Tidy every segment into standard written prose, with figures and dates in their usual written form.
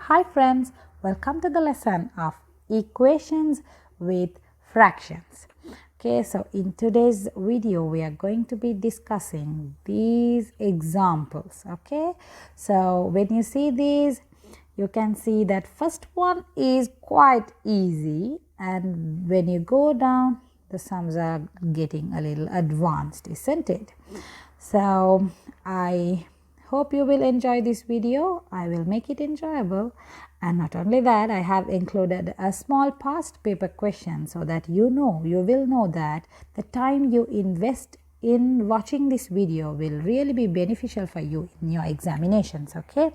Hi friends, welcome to the lesson of equations with fractions. Okay, so in today's video we are going to be discussing these examples. Okay, so when you see these, you can see that first one is quite easy, and when you go down, the sums are getting a little advanced, isn't it? So I hope you will enjoy this video. I will make it enjoyable, and not only that, I have included a small past paper question so that you will know that the time you invest in watching this video will really be beneficial for you in your examinations. Okay,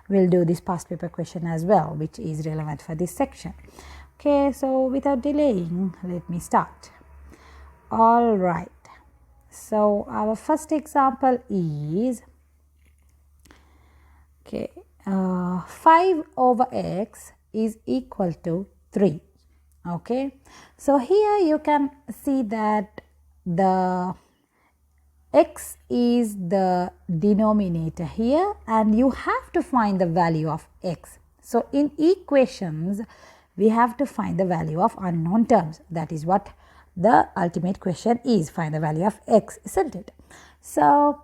we'll do this past paper question as well, which is relevant for this section. Okay, so without delaying, let me start. All right, so our first example is 5 over x is equal to 3. Okay, so here you can see that the x is the denominator here, and you have to find the value of x. So in equations, we have to find the value of unknown terms. That is what the ultimate question is, find the value of x, isn't it? So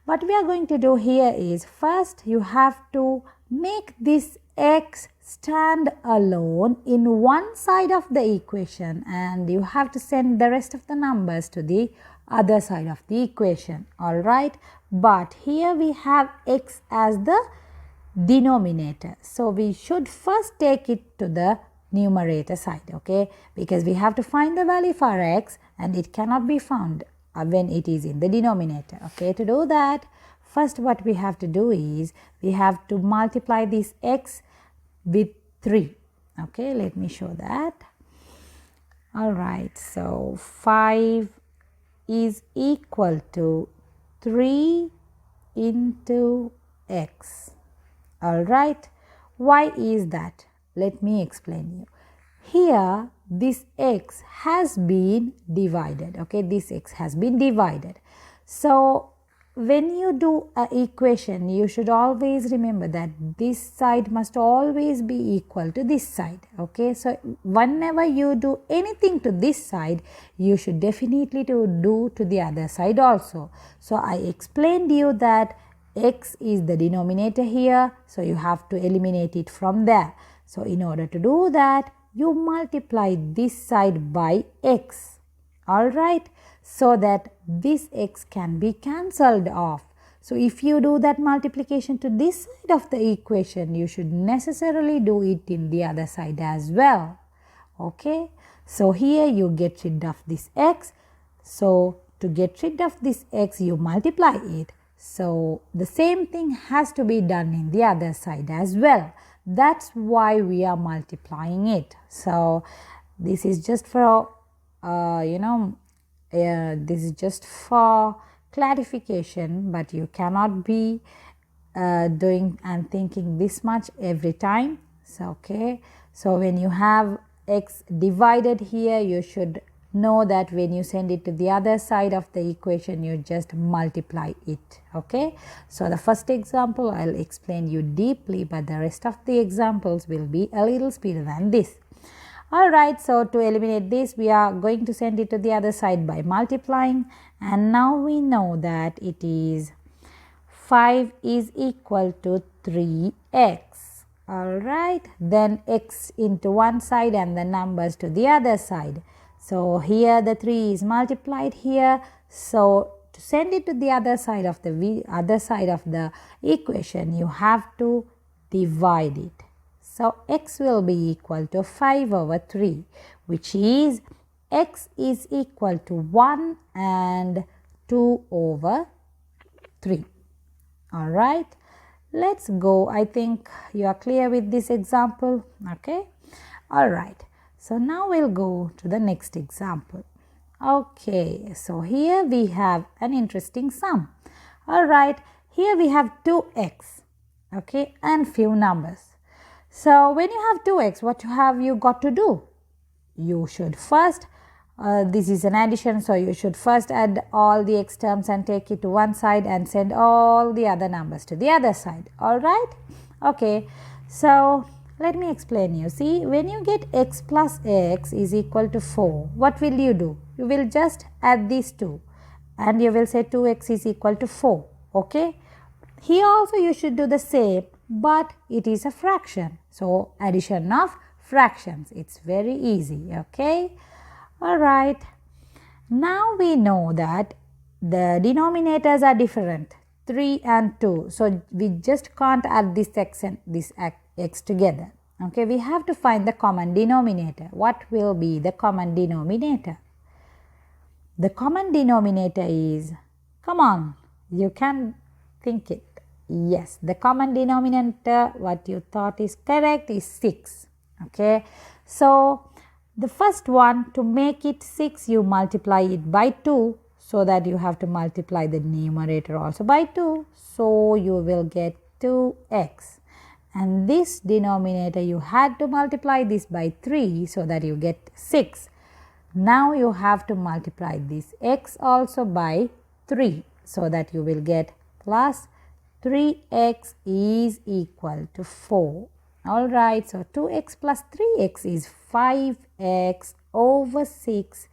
what we are going to do here is, first you have to make this x stand alone in one side of the equation, and you have to send the rest of the numbers to the other side of the equation. All right, but here we have x as the denominator, so we should first take it to the numerator side. Okay, because we have to find the value for x, and it cannot be found when it is in the denominator. Okay, to do that, first what we have to do is we have to multiply this x with 3. Okay, let me show that. All right, so 5 is equal to 3 into x. All right, why is that? Let me explain you. Here this x has been divided. Okay, this x has been divided. So when you do an equation, you should always remember that this side must always be equal to this side. Okay, so whenever you do anything to this side, you should definitely do to the other side also. So I explained you that x is the denominator here, so you have to eliminate it from there. So in order to do that, you multiply this side by x. All right, so that this x can be cancelled off. So if you do that multiplication to this side of the equation, you should necessarily do it in the other side as well. Okay, so here you get rid of this x. So to get rid of this x, you multiply it. So the same thing has to be done in the other side as well. That's why we are multiplying it. So this is just for this is just for clarification, but you cannot be doing and thinking this much every time. So okay, so when you have x divided here, you should know that when you send it to the other side of the equation, you just multiply it. Okay, so the first example I'll explain you deeply, but the rest of the examples will be a little speeder than this. All right, so to eliminate this, we are going to send it to the other side by multiplying, and now we know that it is 5 is equal to 3x. All right, then x into one side and the numbers to the other side. So here the 3 is multiplied here. So to send it to the other side of the equation, you have to divide it. So x will be equal to 5 over 3, which is x is equal to 1 and 2 over 3. All right, let's go. I think you are clear with this example. Okay, all right. So now we'll go to the next example. Okay, so here we have an interesting sum. All right, here we have 2x, okay, and few numbers. So when you have 2x, what have you got to do? You should first, this is an addition, so you should first add all the x terms and take it to one side and send all the other numbers to the other side. All right? Okay, so let me explain you. See, when you get x plus x is equal to 4, what will you do? You will just add these two and you will say 2x is equal to 4. Okay, here also you should do the same, but it is a fraction. So addition of fractions, it's very easy. Okay, all right. Now we know that the denominators are different, 3 and 2. So we just can't add this x and this x together. Okay, we have to find the common denominator. What will be the common denominator? The common denominator is, come on, you can think it. Yes, the common denominator, what you thought is correct, is 6. Okay, so the first one, to make it 6, you multiply it by 2, so that you have to multiply the numerator also by 2. So you will get 2x. And this denominator, you had to multiply this by 3, so that you get 6. Now you have to multiply this x also by 3, so that you will get plus 3x is equal to 4. Alright, so 2x plus 3x is 5x over 6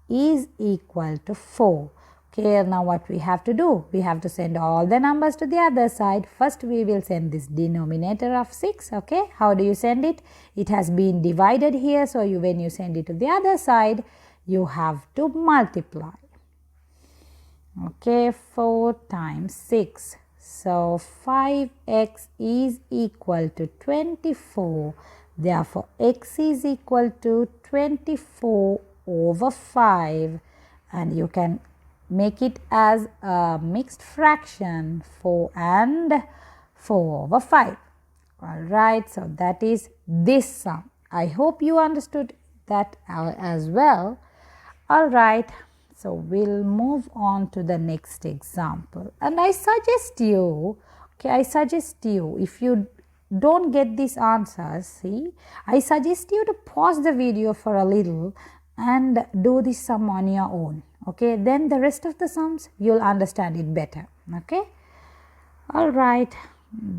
is equal to 4. Okay, now what we have to do? We have to send all the numbers to the other side. First we will send this denominator of 6. Okay, how do you send it? It has been divided here, so when you send it to the other side, you have to multiply. Okay, 4 times 6. So 5x is equal to 24. Therefore, x is equal to 24 over 5. And you can make it as a mixed fraction, 4 and 4 over 5. Alright, so that is this sum. I hope you understood that as well. Alright, so we'll move on to the next example. And I suggest you, if you don't get these answers, see, I suggest you to pause the video for a little and do this sum on your own. Okay, then the rest of the sums you'll understand it better. Okay, all right,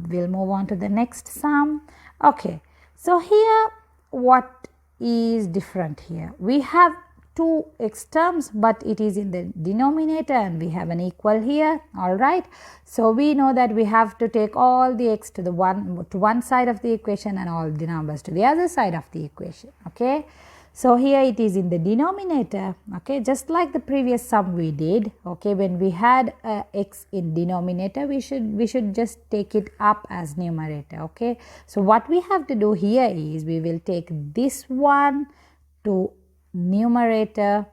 we'll move on to the next sum. Okay, so here what is different here? We have 2x terms, but it is in the denominator and we have an equal here. All right, so we know that we have to take all the x to one side of the equation and all the numbers to the other side of the equation. Okay, so here it is in the denominator. Okay, just like the previous sum we did. Okay, when we had x in denominator, we should just take it up as numerator. Okay, so what we have to do here is we will take this one to numerator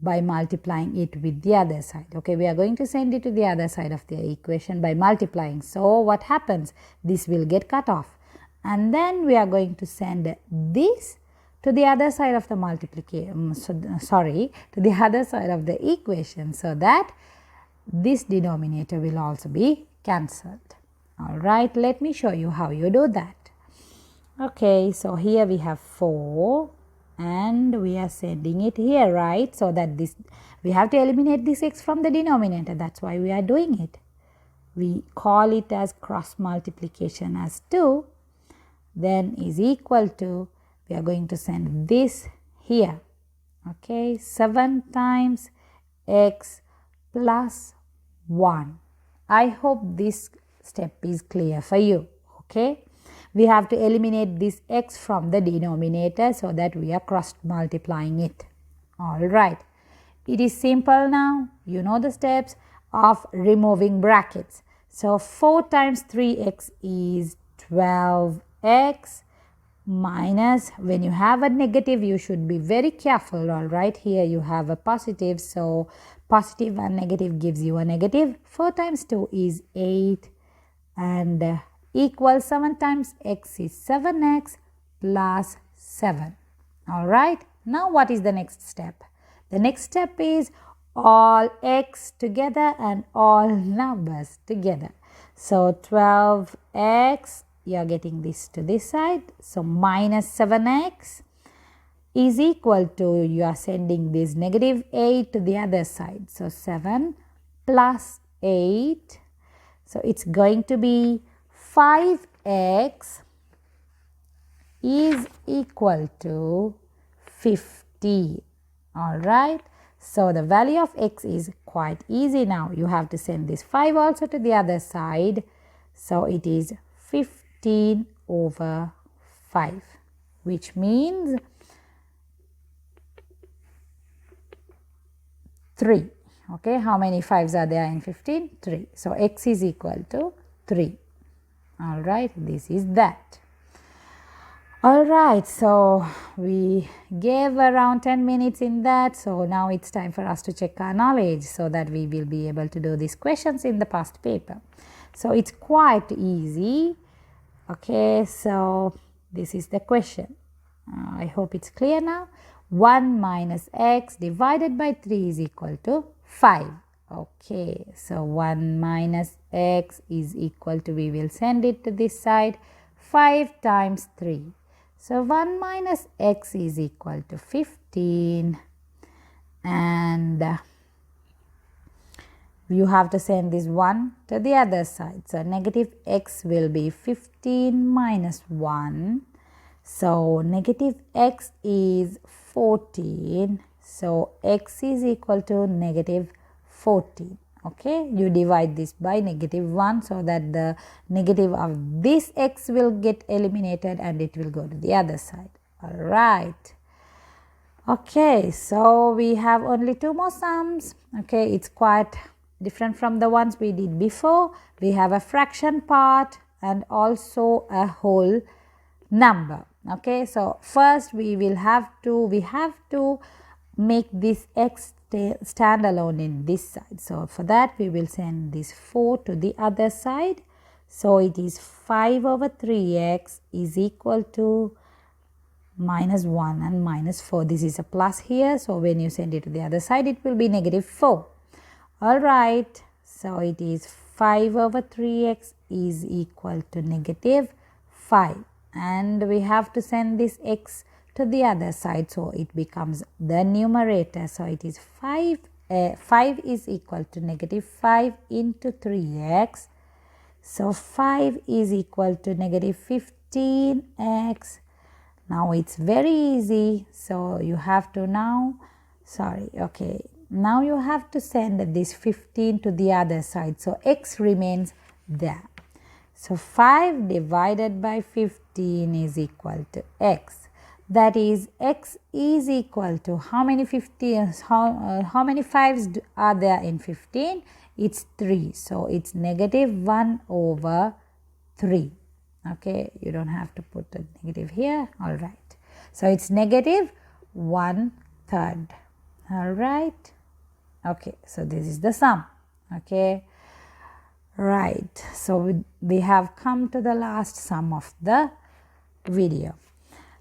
by multiplying it with the other side. Okay, we are going to send it to the other side of the equation by multiplying. So what happens? This will get cut off, and then we are going to send this to the other side of the multiplication, to the other side of the equation, so that this denominator will also be cancelled. All right, let me show you how you do that. Okay, so here we have 4 and we are sending it here, right? So that this, we have to eliminate this x from the denominator. That's why we are doing it. We call it as cross multiplication as 2, then is equal to, we are going to send this here. Okay, 7 times x plus 1. I hope this step is clear for you. Okay, we have to eliminate this x from the denominator so that we are cross multiplying it. All right, it is simple now. You know the steps of removing brackets. So 4 times 3x is 12x minus, when you have a negative, you should be very careful. All right, here you have a positive, so positive and negative gives you a negative. 4 times 2 is 8 and equals 7 times x is 7x plus 7. All right, now what is the next step? The next step is all x together and all numbers together. So 12x, you are getting this to this side, so minus 7x is equal to, you are sending this negative 8 to the other side, so 7 plus 8, so it's going to be 5 x is equal to 50. Alright, so the value of x is quite easy now. You have to send this 5 also to the other side. So it is 15 over 5, which means 3. Okay, how many 5s are there in 15? 3. So x is equal to 3. Alright, this is that. Alright, so we gave around 10 minutes in that. So now it's time for us to check our knowledge so that we will be able to do these questions in the past paper. So it's quite easy. Okay, so this is the question. I hope it's clear now. 1 minus x divided by 3 is equal to 5. Okay, so 1 minus x is equal to, we will send it to this side, 5 times 3. So 1 minus x is equal to 15, and you have to send this 1 to the other side. So negative x will be 15 minus 1. So negative x is 14. So x is equal to negative 14. Okay, you divide this by negative 1 so that the negative of this x will get eliminated and it will go to the other side. Alright. Okay, so we have only 2 more sums. Okay, it's quite different from the ones we did before. We have a fraction part and also a whole number. Okay, so first we have to make this x stand alone in this side. So for that we will send this 4 to the other side. So it is 5 over 3x is equal to minus 1 and minus 4. This is a plus here. So when you send it to the other side, it will be negative 4. Alright, so it is 5 over 3x is equal to negative 5. And we have to send this x to the other side, so it becomes the numerator. So it is 5 is equal to negative 5 into 3x. So 5 is equal to negative 15x. Now it's very easy. So you have to now you have to send this 15 to the other side. So x remains there. So 5 divided by 15 is equal to x. That is, x is equal to how many 15s? How many 5s are there in 15? It's 3. So it's negative 1 over 3. Okay, you don't have to put the negative here. All right. So it's negative 1/3. All right. Okay, so this is the sum. Okay. Right. So we have come to the last sum of the video.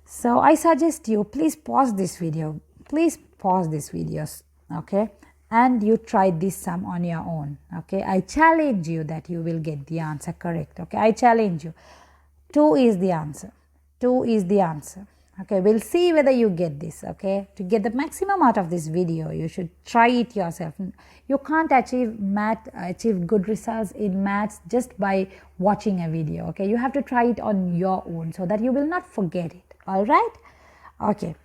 So I suggest you please pause this video. Please pause this videos, okay? And you try this sum on your own, okay? I challenge you that you will get the answer correct, okay? I challenge you. 2 is the answer. 2 is the answer. Okay, we'll see whether you get this, okay? To get the maximum out of this video, you should try it yourself. You can't achieve good results in maths just by watching a video, okay? You have to try it on your own so that you will not forget it, all right? Okay,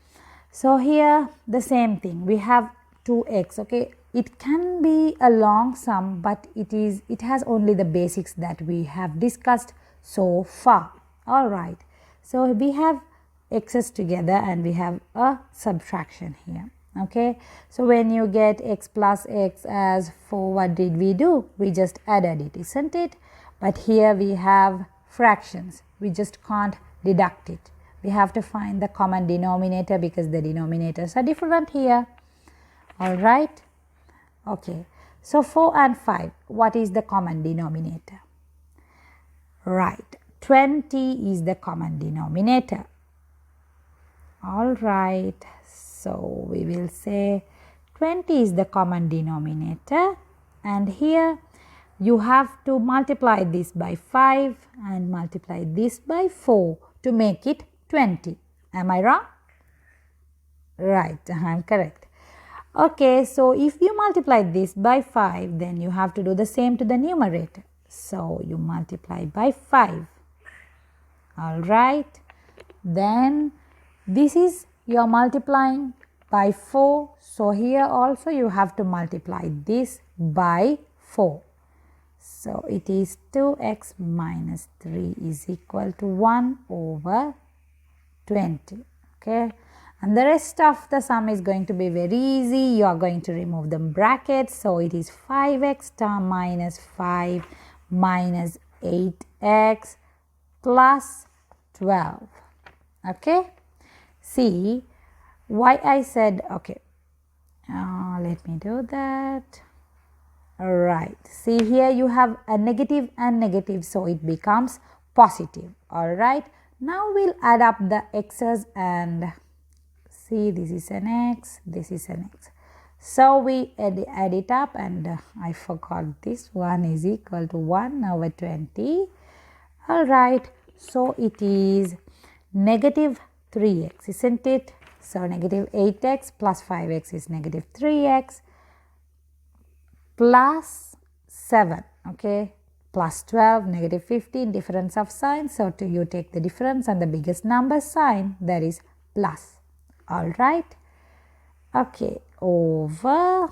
so here the same thing. We have 2x, okay? It can be a long sum, but it has only the basics that we have discussed so far, all right? So we have x's together and we have a subtraction here, okay? So when you get x plus x as 4, what did we do? We just added it, isn't it? But here we have fractions. We just can't deduct it. We have to find the common denominator because the denominators are different here, all right? Okay, so 4 and 5, what is the common denominator? Right, 20 is the common denominator. All right, so we will say 20 is the common denominator, and here you have to multiply this by 5 and multiply this by 4 to make it 20. Am I wrong? Right, I'm correct. Okay, so if you multiply this by 5, then you have to do the same to the numerator. So you multiply by 5. Alright, then this is you're multiplying by 4. So here also you have to multiply this by 4. So it is 2x minus 3 is equal to 1 over 20. Okay, and the rest of the sum is going to be very easy. You are going to remove the brackets. So it is 5x minus 5 minus 8x plus 12. Okay, see why I said, okay, let me do that. Alright, see here you have a negative and negative, so it becomes positive. Alright, now we'll add up the x's and see, this is an x, this is an x. So we add it up, and I forgot this one is equal to 1 over 20. Alright, so it is negative 3x, isn't it? So negative 8x plus 5x is negative 3x plus 7, okay, plus 12, negative 15, difference of sign. So you take the difference and the biggest number sign, that is plus. Alright, okay, over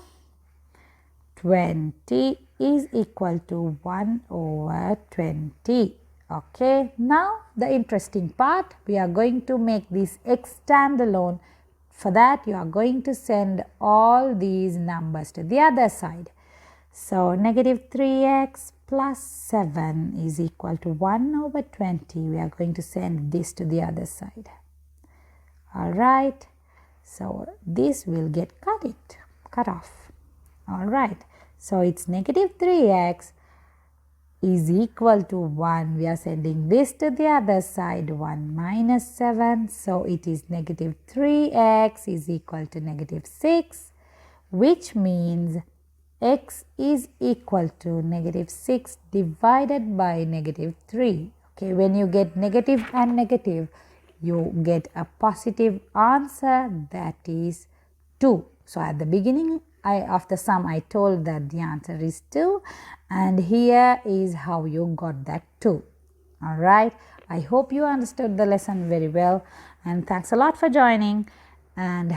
20 is equal to 1 over 20. Okay, now the interesting part, we are going to make this x standalone. For that you are going to send all these numbers to the other side. So negative 3x plus 7 is equal to 1 over 20. We are going to send this to the other side. Alright, so this will get cut off. Alright, so it's negative 3x is equal to 1. We are sending this to the other side, 1 minus 7. So it is negative 3x is equal to negative 6, which means x is equal to negative 6 divided by negative 3. Okay, when you get negative and negative, you get a positive answer, that is 2. So at the beginning of the sum I told that the answer is 2, and here is how you got that 2. Alright, I hope you understood the lesson very well, and thanks a lot for joining, and